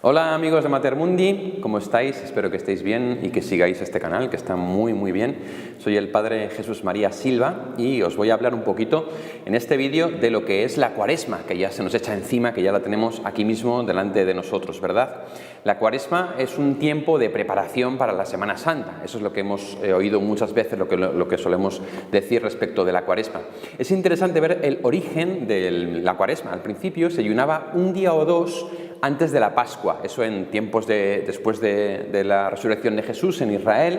Hola amigos de Matermundi, ¿cómo estáis? Espero que estéis bien y que sigáis este canal, que está muy bien. Soy el Padre Jesús María Silva y os voy a hablar un poquito en este vídeo de lo que es la Cuaresma, que ya se nos echa encima, que ya la tenemos aquí mismo delante de nosotros, ¿verdad? La Cuaresma es un tiempo de preparación para la Semana Santa. Eso es lo que hemos oído muchas veces, lo que solemos decir respecto de la Cuaresma. Es interesante ver el origen de la Cuaresma. Al principio se ayunaba un día o dos antes de la Pascua, eso en tiempos después de la resurrección de Jesús en Israel.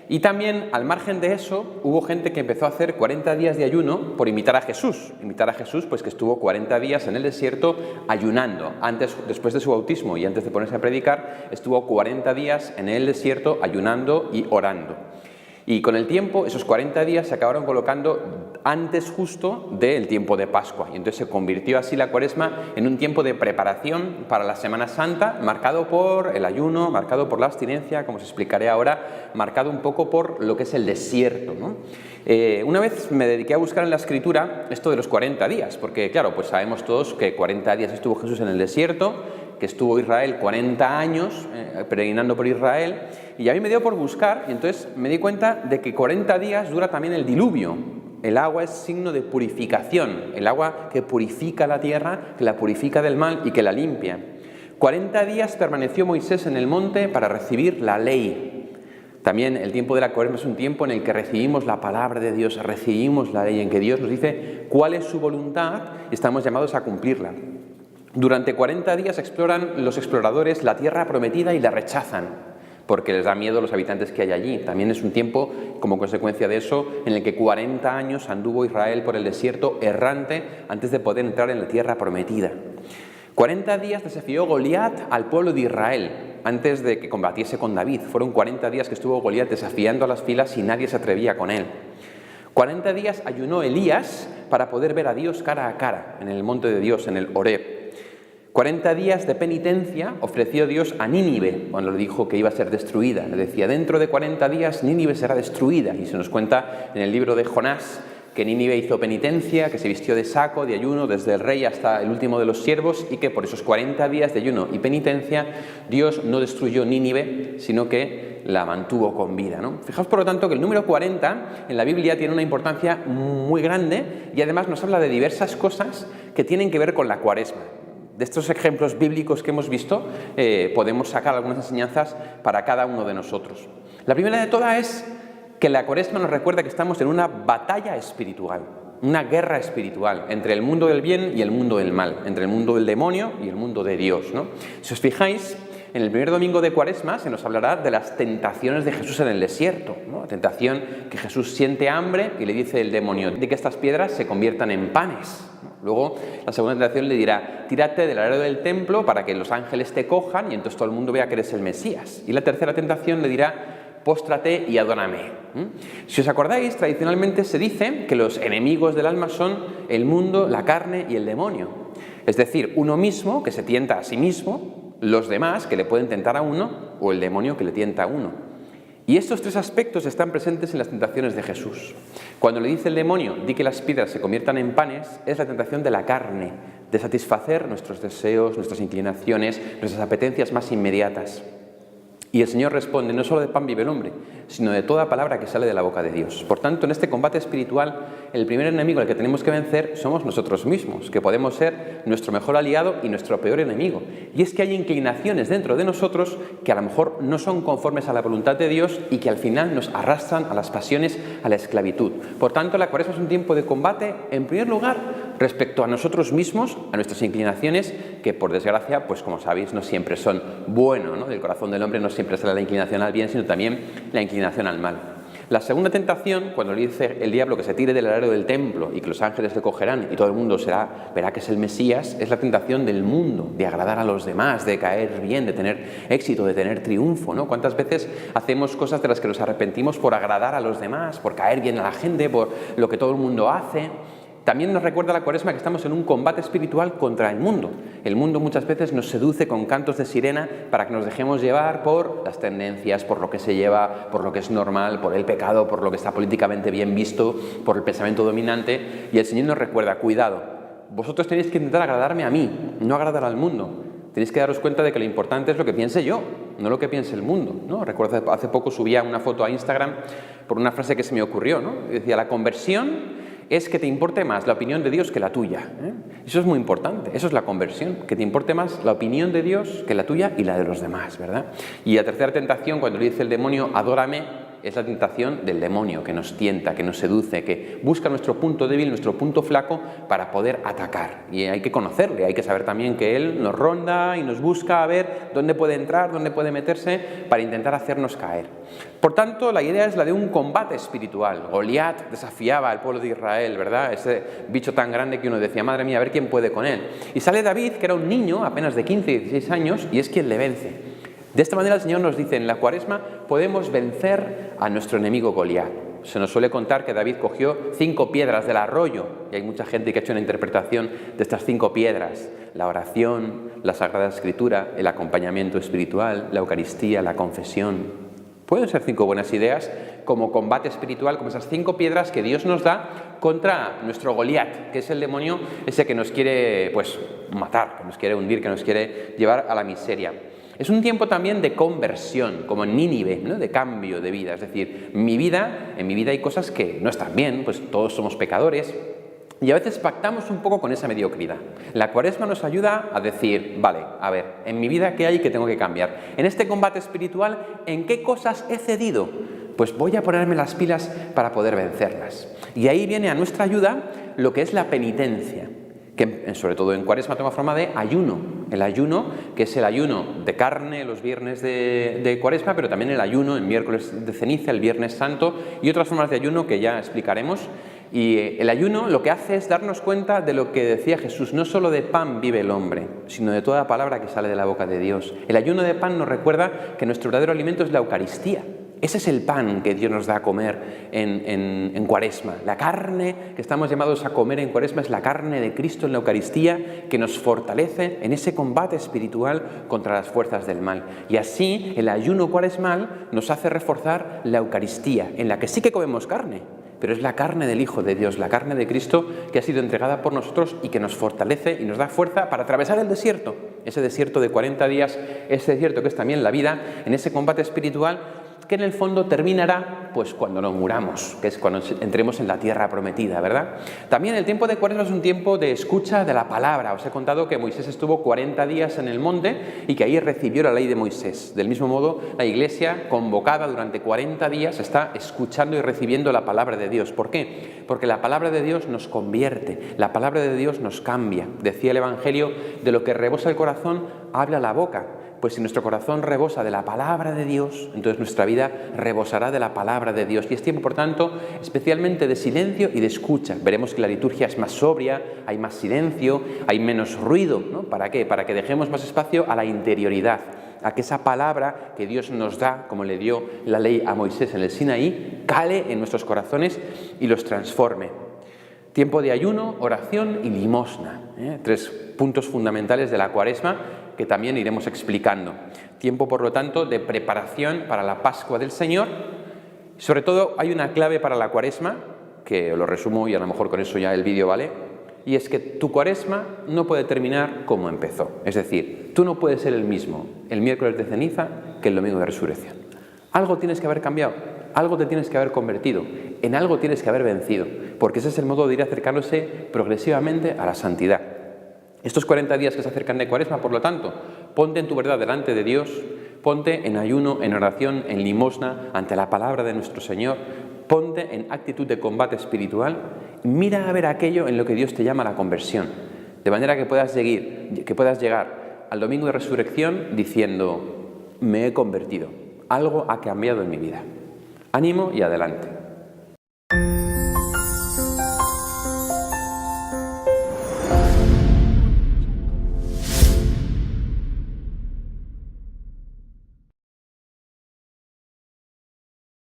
Y también, al margen de eso, hubo gente que empezó a hacer 40 días de ayuno por imitar a Jesús. Imitar a Jesús, pues que estuvo 40 días en el desierto ayunando. Después de su bautismo y antes de ponerse a predicar, estuvo 40 días en el desierto ayunando y orando. Y con el tiempo, esos 40 días se acabaron colocando antes justo del tiempo de Pascua. Y entonces se convirtió así la Cuaresma en un tiempo de preparación para la Semana Santa, marcado por el ayuno, marcado por la abstinencia, como os explicaré ahora, marcado un poco por lo que es el desierto, ¿no? Una vez me dediqué a buscar en la Escritura esto de los 40 días, porque claro, pues sabemos todos que 40 días estuvo Jesús en el desierto, que estuvo Israel 40 años peregrinando por Israel, y a mí me dio por buscar, y entonces me di cuenta de que 40 días dura también el diluvio. El agua es signo de purificación, el agua que purifica la tierra, que la purifica del mal y que la limpia. 40 días permaneció Moisés en el monte para recibir la ley. También el tiempo de la Cuaresma es un tiempo en el que recibimos la palabra de Dios, recibimos la ley, en que Dios nos dice cuál es su voluntad y estamos llamados a cumplirla. Durante 40 días exploran los exploradores la tierra prometida y la rechazan, porque les da miedo los habitantes que hay allí. También es un tiempo, como consecuencia de eso, en el que 40 años anduvo Israel por el desierto errante antes de poder entrar en la tierra prometida. 40 días desafió Goliat al pueblo de Israel antes de que combatiese con David. Fueron 40 días que estuvo Goliat desafiando a las filas y nadie se atrevía con él. 40 días ayunó Elías para poder ver a Dios cara a cara en el monte de Dios, en el Horeb. 40 días de penitencia ofreció Dios a Nínive cuando le dijo que iba a ser destruida. Le decía, dentro de 40 días Nínive será destruida. Y se nos cuenta en el libro de Jonás que Nínive hizo penitencia, que se vistió de saco, de ayuno, desde el rey hasta el último de los siervos, y que por esos 40 días de ayuno y penitencia Dios no destruyó Nínive, sino que la mantuvo con vida, ¿no? Fijaos, por lo tanto, que el número 40 en la Biblia tiene una importancia muy grande y además nos habla de diversas cosas que tienen que ver con la Cuaresma. De estos ejemplos bíblicos que hemos visto, podemos sacar algunas enseñanzas para cada uno de nosotros. La primera de todas es que la Cuaresma nos recuerda que estamos en una batalla espiritual, una guerra espiritual entre el mundo del bien y el mundo del mal, entre el mundo del demonio y el mundo de Dios, ¿no? Si os fijáis, en el primer domingo de Cuaresma se nos hablará de las tentaciones de Jesús en el desierto, ¿no? La tentación que Jesús siente hambre y le dice el demonio de que estas piedras se conviertan en panes. Luego, la segunda tentación le dirá, tírate del alero del templo para que los ángeles te cojan y entonces todo el mundo vea que eres el Mesías. Y la tercera tentación le dirá, póstrate y adórame. Si os acordáis, tradicionalmente se dice que los enemigos del alma son el mundo, la carne y el demonio. Es decir, uno mismo que se tienta a sí mismo, los demás que le pueden tentar a uno o el demonio que le tienta a uno. Y estos tres aspectos están presentes en las tentaciones de Jesús. Cuando le dice el demonio, di que las piedras se conviertan en panes, es la tentación de la carne, de satisfacer nuestros deseos, nuestras inclinaciones, nuestras apetencias más inmediatas. Y el Señor responde, no solo de pan vive el hombre, sino de toda palabra que sale de la boca de Dios. Por tanto, en este combate espiritual, el primer enemigo al que tenemos que vencer somos nosotros mismos, que podemos ser nuestro mejor aliado y nuestro peor enemigo. Y es que hay inclinaciones dentro de nosotros que a lo mejor no son conformes a la voluntad de Dios y que al final nos arrastran a las pasiones, a la esclavitud. Por tanto, la Cuaresma es un tiempo de combate, en primer lugar, respecto a nosotros mismos, a nuestras inclinaciones, que por desgracia, pues como sabéis, no siempre son buenos, ¿no? Del corazón del hombre no siempre será la inclinación al bien, sino también la inclinación al mal. La segunda tentación, cuando le dice el diablo que se tire del alero del templo y que los ángeles le cogerán y todo el mundo verá que es el Mesías, es la tentación del mundo, de agradar a los demás, de caer bien, de tener éxito, de tener triunfo, ¿no? ¿Cuántas veces hacemos cosas de las que nos arrepentimos por agradar a los demás, por caer bien a la gente, por lo que todo el mundo hace? También nos recuerda la Cuaresma que estamos en un combate espiritual contra el mundo. El mundo muchas veces nos seduce con cantos de sirena para que nos dejemos llevar por las tendencias, por lo que se lleva, por lo que es normal, por el pecado, por lo que está políticamente bien visto, por el pensamiento dominante. Y el Señor nos recuerda, cuidado, vosotros tenéis que intentar agradarme a mí, no agradar al mundo. Tenéis que daros cuenta de que lo importante es lo que piense yo, no lo que piense el mundo, ¿no? Recuerdo hace poco subía una foto a Instagram por una frase que se me ocurrió, ¿no? Decía, la conversión es que te importe más la opinión de Dios que la tuya, ¿eh? Eso es muy importante, eso es la conversión, que te importe más la opinión de Dios que la tuya y la de los demás, ¿verdad? Y la tercera tentación, cuando le dice el demonio, adórame, es la tentación del demonio que nos tienta, que nos seduce, que busca nuestro punto débil, nuestro punto flaco para poder atacar. Y hay que conocerle, hay que saber también que él nos ronda y nos busca a ver dónde puede entrar, dónde puede meterse para intentar hacernos caer. Por tanto, la idea es la de un combate espiritual. Goliat desafiaba al pueblo de Israel, ¿verdad? Ese bicho tan grande que uno decía, madre mía, a ver quién puede con él. Y sale David, que era un niño apenas de 15, 16 años, y es quien le vence. De esta manera el Señor nos dice, en la Cuaresma podemos vencer a nuestro enemigo Goliat. Se nos suele contar que David cogió 5 piedras del arroyo, y hay mucha gente que ha hecho una interpretación de estas 5 piedras: la oración, la Sagrada Escritura, el acompañamiento espiritual, la Eucaristía, la confesión. Pueden ser 5 buenas ideas como combate espiritual, como esas 5 piedras que Dios nos da contra nuestro Goliat, que es el demonio ese que nos quiere matar, que nos quiere hundir, que nos quiere llevar a la miseria. Es un tiempo también de conversión, como en Nínive, ¿no? De cambio de vida. Es decir, en mi vida hay cosas que no están bien, pues todos somos pecadores, y a veces pactamos un poco con esa mediocridad. La Cuaresma nos ayuda a decir, vale, a ver, en mi vida ¿qué hay que tengo que cambiar? En este combate espiritual, ¿en qué cosas he cedido? Pues voy a ponerme las pilas para poder vencerlas. Y ahí viene a nuestra ayuda lo que es la penitencia, que sobre todo en Cuaresma toma forma de ayuno. El ayuno, que es el ayuno de carne los viernes de Cuaresma, pero también el ayuno en miércoles de ceniza, el Viernes Santo, y otras formas de ayuno que ya explicaremos. Y el ayuno lo que hace es darnos cuenta de lo que decía Jesús: no solo de pan vive el hombre, sino de toda palabra que sale de la boca de Dios. El ayuno de pan nos recuerda que nuestro verdadero alimento es la Eucaristía. Ese es el pan que Dios nos da a comer en Cuaresma. La carne que estamos llamados a comer en Cuaresma es la carne de Cristo en la Eucaristía, que nos fortalece en ese combate espiritual contra las fuerzas del mal. Y así el ayuno cuaresmal nos hace reforzar la Eucaristía, en la que sí que comemos carne, pero es la carne del Hijo de Dios, la carne de Cristo que ha sido entregada por nosotros y que nos fortalece y nos da fuerza para atravesar el desierto, ese desierto de 40 días, ese desierto que es también la vida, en ese combate espiritual que en el fondo terminará pues cuando nos muramos, que es cuando entremos en la tierra prometida, ¿verdad? También el tiempo de Cuaresma es un tiempo de escucha de la palabra. Os he contado que Moisés estuvo 40 días en el monte y que ahí recibió la ley de Moisés. Del mismo modo, la Iglesia, convocada durante 40 días, está escuchando y recibiendo la palabra de Dios. ¿Por qué? Porque la palabra de Dios nos convierte, la palabra de Dios nos cambia. Decía el Evangelio, de lo que rebosa el corazón, habla la boca. Pues si nuestro corazón rebosa de la palabra de Dios, entonces nuestra vida rebosará de la palabra de Dios. Y es tiempo, por tanto, especialmente de silencio y de escucha. Veremos que la liturgia es más sobria, hay más silencio, hay menos ruido, ¿no? ¿Para qué? Para que dejemos más espacio a la interioridad, a que esa palabra que Dios nos da, como le dio la ley a Moisés en el Sinaí, cale en nuestros corazones y los transforme. Tiempo de ayuno, oración y limosna, 3 puntos fundamentales de la Cuaresma que también iremos explicando. Tiempo, por lo tanto, de preparación para la Pascua del Señor. Sobre todo, hay una clave para la Cuaresma, que lo resumo y a lo mejor con eso ya el vídeo vale, y es que tu Cuaresma no puede terminar como empezó. Es decir, tú no puedes ser el mismo el miércoles de ceniza que el domingo de resurrección. Algo tienes que haber cambiado, algo te tienes que haber convertido, en algo tienes que haber vencido, porque ese es el modo de ir acercándose progresivamente a la santidad. Estos 40 días que se acercan de Cuaresma, por lo tanto, ponte en tu verdad delante de Dios, ponte en ayuno, en oración, en limosna, ante la palabra de nuestro Señor, ponte en actitud de combate espiritual, mira a ver aquello en lo que Dios te llama la conversión, de manera que puedas llegar al domingo de resurrección diciendo: me he convertido, algo ha cambiado en mi vida. Ánimo y adelante.